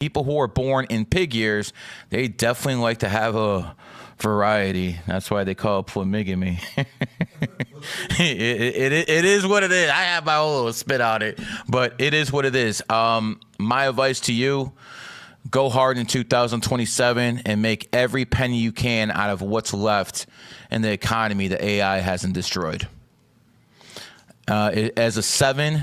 People who are born in pig years, they definitely like to have a variety. That's why they call it polygamy. It is what it is. I have my own little spit on it, but it is what it is. My advice to you, go hard in 2027 and make every penny you can out of what's left in the economy that AI hasn't destroyed. As a 7,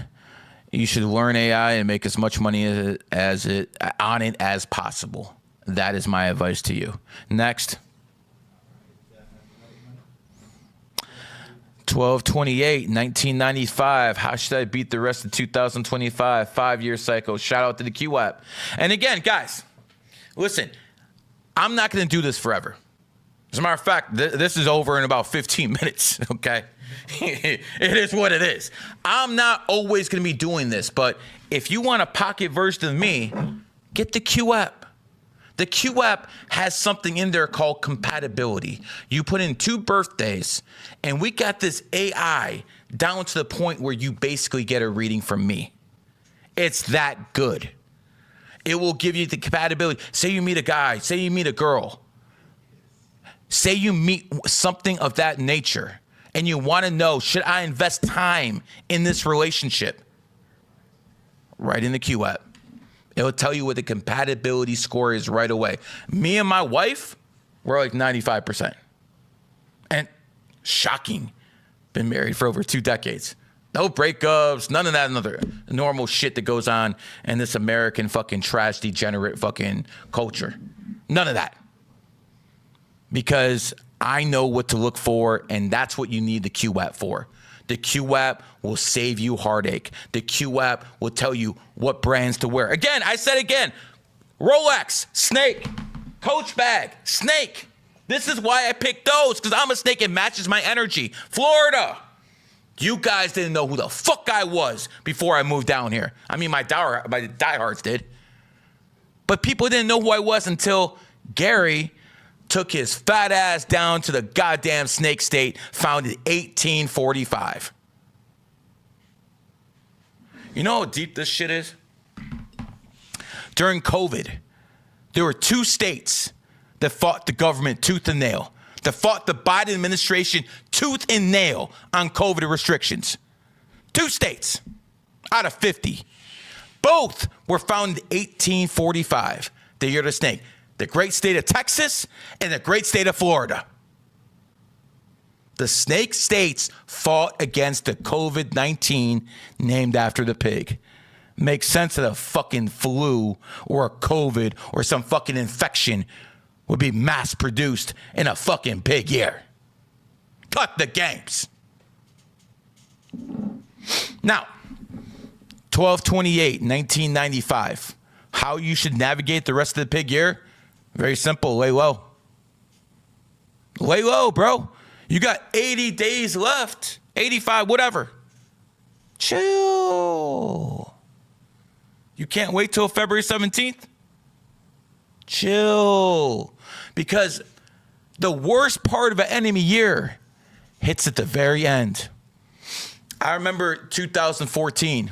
you should learn AI and make as much money on it as possible. That is my advice to you. Next. 12/28, 1995. How should I beat the rest of 2025? 5-year cycle. Shout out to the Q app. And again, guys, listen, I'm not going to do this forever. As a matter of fact, this is over in about 15 minutes, okay? It is what it is. I'm not always going to be doing this, but if you want a pocket version of me, get the Q app. The Q app has something in there called compatibility. You put in 2 birthdays, and we got this AI down to the point where you basically get a reading from me. It's that good. It will give you the compatibility. Say you meet a guy, say you meet a girl, say you meet something of that nature, and you want to know, should I invest time in this relationship? Right in the Q app. It'll tell you what the compatibility score is right away. Me and my wife, we're like 95%. And shocking, been married for over 2 decades. No breakups, none of that other normal shit that goes on in this American fucking trash degenerate fucking culture. None of that. Because I know what to look for, and that's what you need the Q app for. The Q app will save you heartache. The Q app will tell you what brands to wear. Again, I said again, Rolex, snake, Coach bag, snake. This is why I picked those, because I'm a snake. It matches my energy. Florida. You guys didn't know who the fuck I was before I moved down here. I mean, my diehards did. But people didn't know who I was until Gary took his fat ass down to the goddamn snake state, founded 1845. You know how deep this shit is? During COVID, there were 2 states that fought the government tooth and nail, that fought the Biden administration tooth and nail on COVID restrictions. 2 states out of 50. Both were founded in 1845, the year of the snake. The great state of Texas and the great state of Florida. The snake states fought against the COVID-19 named after the pig. Makes sense that a fucking flu or a COVID or some fucking infection would be mass produced in a fucking pig year. Cut the games. Now, 12/28, 1995. How you should navigate the rest of the pig year? Very simple. Lay low. Lay low, bro. You got 80 days left. 85, whatever. Chill. You can't wait till February 17th? Chill. Because the worst part of an enemy year hits at the very end. I remember 2014.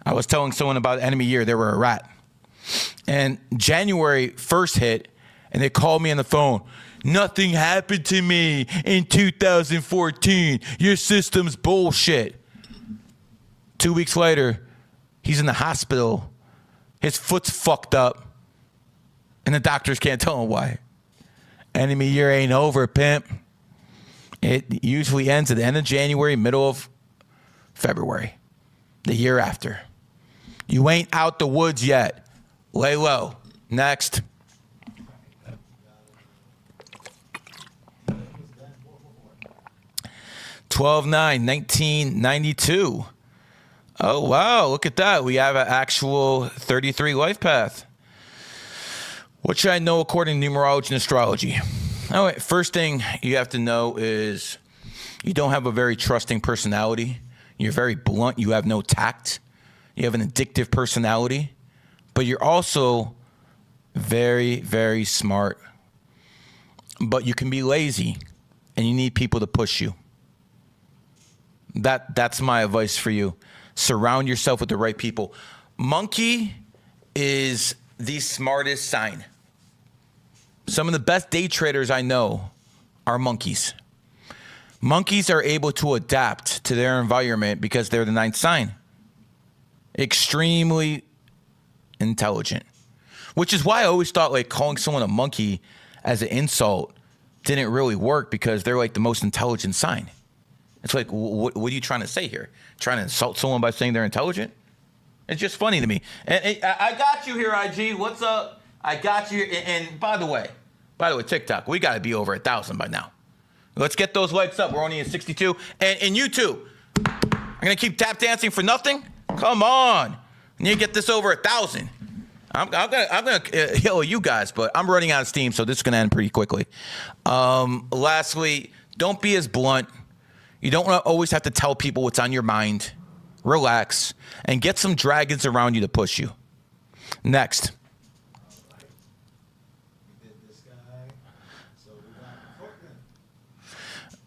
I was telling someone about enemy year. They were a rat. And January 1st hit, and they called me on the phone. Nothing happened to me in 2014. Your system's bullshit. 2 weeks later, he's in the hospital. His foot's fucked up, and the doctors can't tell him why. Enemy year ain't over, pimp. It usually ends at the end of January, middle of February, the year after. You ain't out the woods yet. Lay low. Next. (12/9/1992). Oh, wow. Look at that. We have an actual 33 life path. What should I know according to numerology and astrology? All right. First thing you have to know is you don't have a very trusting personality. You're very blunt. You have no tact. You have an addictive personality. But you're also very, very smart. But you can be lazy, and you need people to push you. That's my advice for you. Surround yourself with the right people. Monkey is the smartest sign. Some of the best day traders I know are monkeys. Monkeys are able to adapt to their environment because they're the ninth sign. Extremely intelligent. Which is why I always thought like calling someone a monkey as an insult didn't really work, because they're like the most intelligent sign. It's like, what are you trying to say here? Trying to insult someone by saying they're intelligent? It's just funny to me. And I got you here, IG. What's up? I got you. And by the way, TikTok, we got to be over 1,000 by now. Let's get those likes up. We're only at 62. And you too. I'm going to keep tap dancing for nothing? Come on. I need to get this over 1,000. I'm gonna heal you guys, but I'm running out of steam, so this is gonna end pretty quickly. Lastly, don't be as blunt. You don't always have to tell people what's on your mind. Relax and get some dragons around you to push you. Next.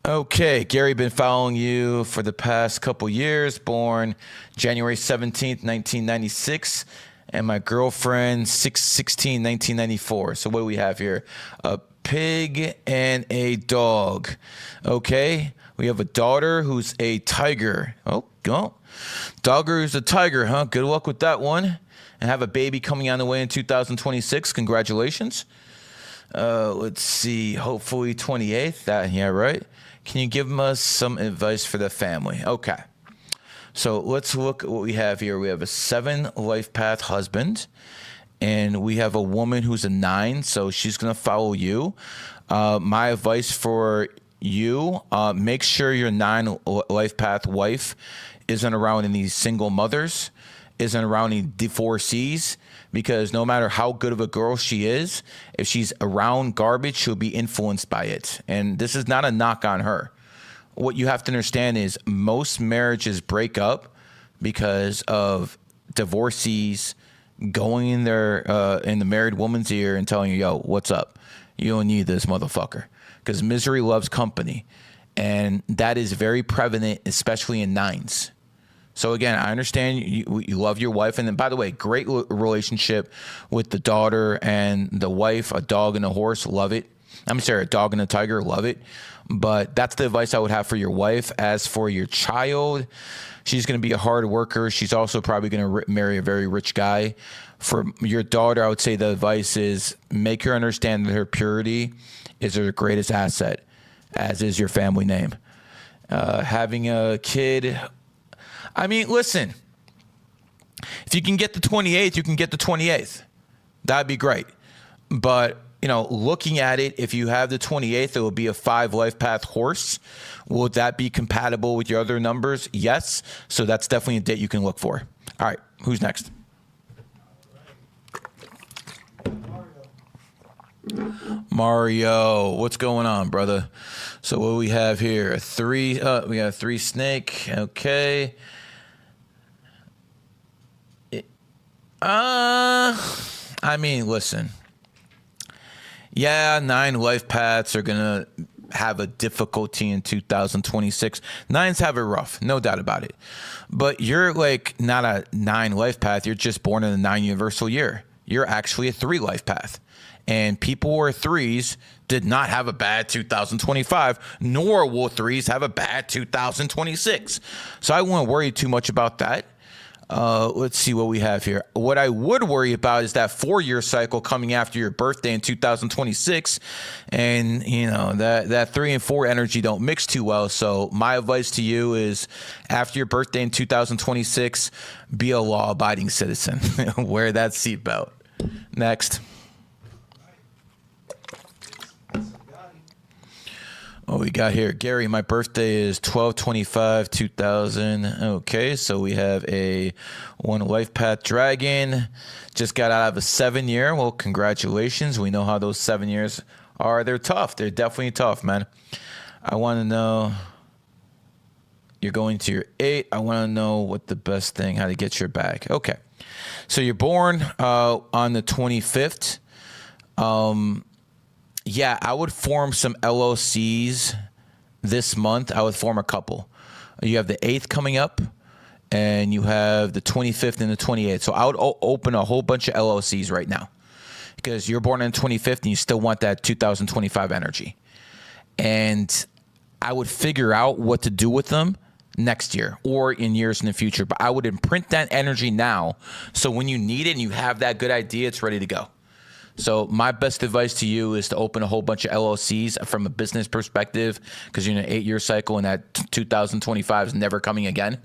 Okay, Gary, been following you for the past couple years. Born January 17th, 1996. And my girlfriend, 6/16/1994. So what do we have here? A pig and a dog. Okay. We have a daughter who's a tiger. Oh, go. Dogger who's a tiger, huh? Good luck with that one. And have a baby coming on the way in 2026. Congratulations. Let's see. Hopefully 28th. Yeah, right. Can you give us some advice for the family? Okay. So let's look at what we have here. We have a 7 life path husband, and we have a woman who's a 9, so she's going to follow you. My advice for you, make sure your 9 life path wife isn't around any single mothers, isn't around any divorcees, because no matter how good of a girl she is, if she's around garbage, she'll be influenced by it. And this is not a knock on her. What you have to understand is most marriages break up because of divorcees going in the married woman's ear and telling you, yo, what's up? You don't need this motherfucker. Because misery loves company. And that is very prevalent, especially in 9s. So again, I understand you love your wife. And then, by the way, great relationship with the daughter and the wife, a dog and a horse, love it. I'm sorry, a dog and a tiger, love it. But that's the advice I would have for your wife. As for your child, she's going to be a hard worker. She's also probably going to marry a very rich guy. For your daughter, I would say the advice is make her understand that her purity is her greatest asset, as is your family name. Having a kid, I mean, listen, if you can get the 28th, you can get the 28th. That'd be great. But looking at it, if you have the 28th, it will be a 5 life path horse. Will that be compatible with your other numbers? Yes. So that's definitely a date you can look for. All right. Who's next? Mario. What's going on, brother? So what do we have here? We got a 3 snake. Okay. I mean, listen. Yeah, 9 life paths are going to have a difficulty in 2026. 9s have it rough, no doubt about it. But you're like not a 9 life path. You're just born in a 9 universal year. You're actually a 3 life path. And people who are 3s did not have a bad 2025, nor will 3s have a bad 2026. So I won't worry too much about that. Let's see what we have here. What I would worry about is that 4-year cycle coming after your birthday in 2026. And, that 3 and 4 energy don't mix too well. So my advice to you is after your birthday in 2026, be a law-abiding citizen. Wear that seatbelt. Next. What we got here? Gary, my birthday is 12/25/2000. Okay, so we have a 1 life path dragon. Just got out of a 7-year. Well, congratulations. We know how those 7 years are. They're tough. They're definitely tough, man. I want to know. You're going to your 8. I want to know what the best thing, how to get your bag. Okay. So you're born on the 25th. Yeah, I would form some LLCs this month. I would form a couple. You have the 8th coming up, and you have the 25th and the 28th. So I would open a whole bunch of LLCs right now because you're born in 25th and you still want that 2025 energy. And I would figure out what to do with them next year or in years in the future. But I would imprint that energy now so when you need it and you have that good idea, it's ready to go. So my best advice to you is to open a whole bunch of LLCs from a business perspective because you're in an 8-year cycle and that 2025 is never coming again.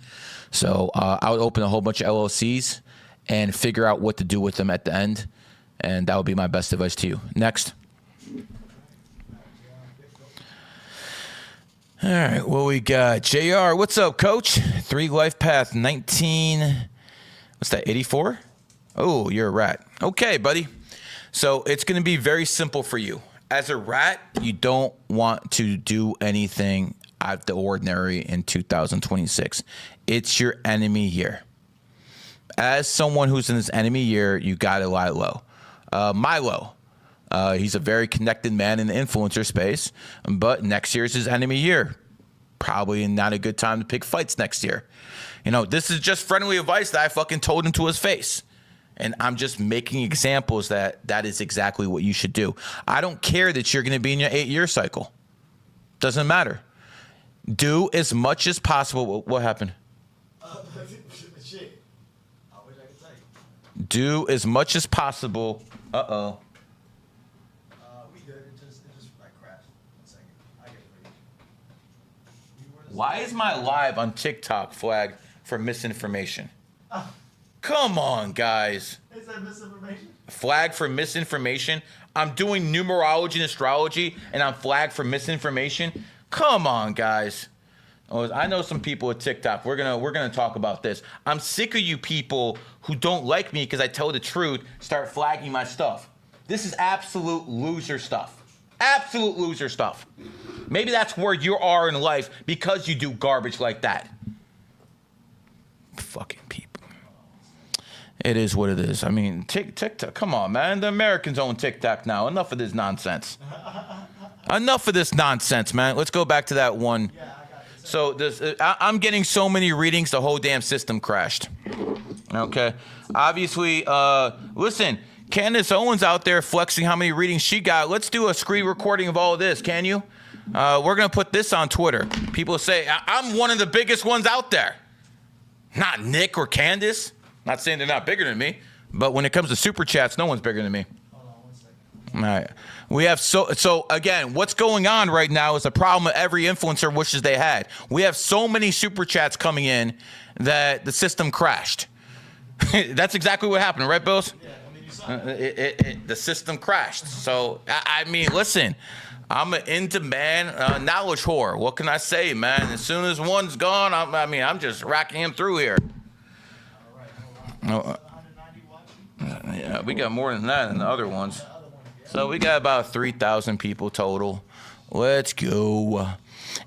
So I would open a whole bunch of LLCs and figure out what to do with them at the end. And that would be my best advice to you. Next. All right, well, we got JR. What's up, coach? 3 life path, 19. What's that, 84? Oh, you're a rat. Okay, buddy. So it's going to be very simple for you. As a rat, you don't want to do anything out of the ordinary in 2026. It's your enemy year. As someone who's in this enemy year, you got to lie low. Milo, he's a very connected man in the influencer space, but next year is his enemy year. Probably not a good time to pick fights next year. You know, this is just friendly advice that I fucking told him to his face. And I'm just making examples that is exactly what you should do. I don't care that you're going to be in your 8-year cycle. Doesn't matter. Do as much as possible. What happened? Shit. I wish I could tell you. Do as much as possible. Uh-oh. We good. It just like crashed. 1 second. I get it. Why is my live on TikTok flagged for misinformation? Come on, guys. Is that misinformation? Flag for misinformation. I'm doing numerology and astrology, and I'm flagged for misinformation. Come on, guys. Oh, I know some people at TikTok. We're gonna talk about this. I'm sick of you people who don't like me because I tell the truth. Start flagging my stuff. This is absolute loser stuff. Absolute loser stuff. Maybe that's where you are in life because you do garbage like that. Fucking people. It is what it is. I mean, TikTok, come on, man. The Americans own TikTok now. Enough of this nonsense. Enough of this nonsense, man. Let's go back to that one. Yeah, I got it. So I'm getting so many readings, the whole damn system crashed. Okay. Obviously, listen, Candace Owens out there flexing how many readings she got. Let's do a screen recording of all of this, can you? We're going to put this on Twitter. People say, I'm one of the biggest ones out there. Not Nick or Candace. Not saying they're not bigger than me, but when it comes to super chats, no one's bigger than me. Hold on 1 second. All right. We have so again, what's going on right now is a problem that every influencer wishes they had. We have so many super chats coming in that the system crashed. That's exactly what happened, right, Bills? Yeah, I mean, you saw The system crashed. So I mean, listen, I'm an in-demand knowledge whore. What can I say, man? As soon as one's gone, I'm just racking him through here. Hold on. Yeah, we got more than that in the other ones. So we got about 3,000 people total. Let's go.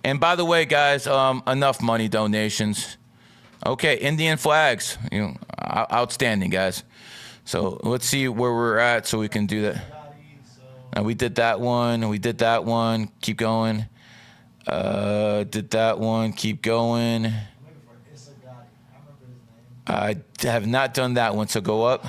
And by the way, guys, enough money donations. Okay, Indian flags, outstanding, guys. So let's see where we're at so we can do that. And we did that one, and we did that one. Keep going. Did that one. Keep going. I have not done that one, so go up.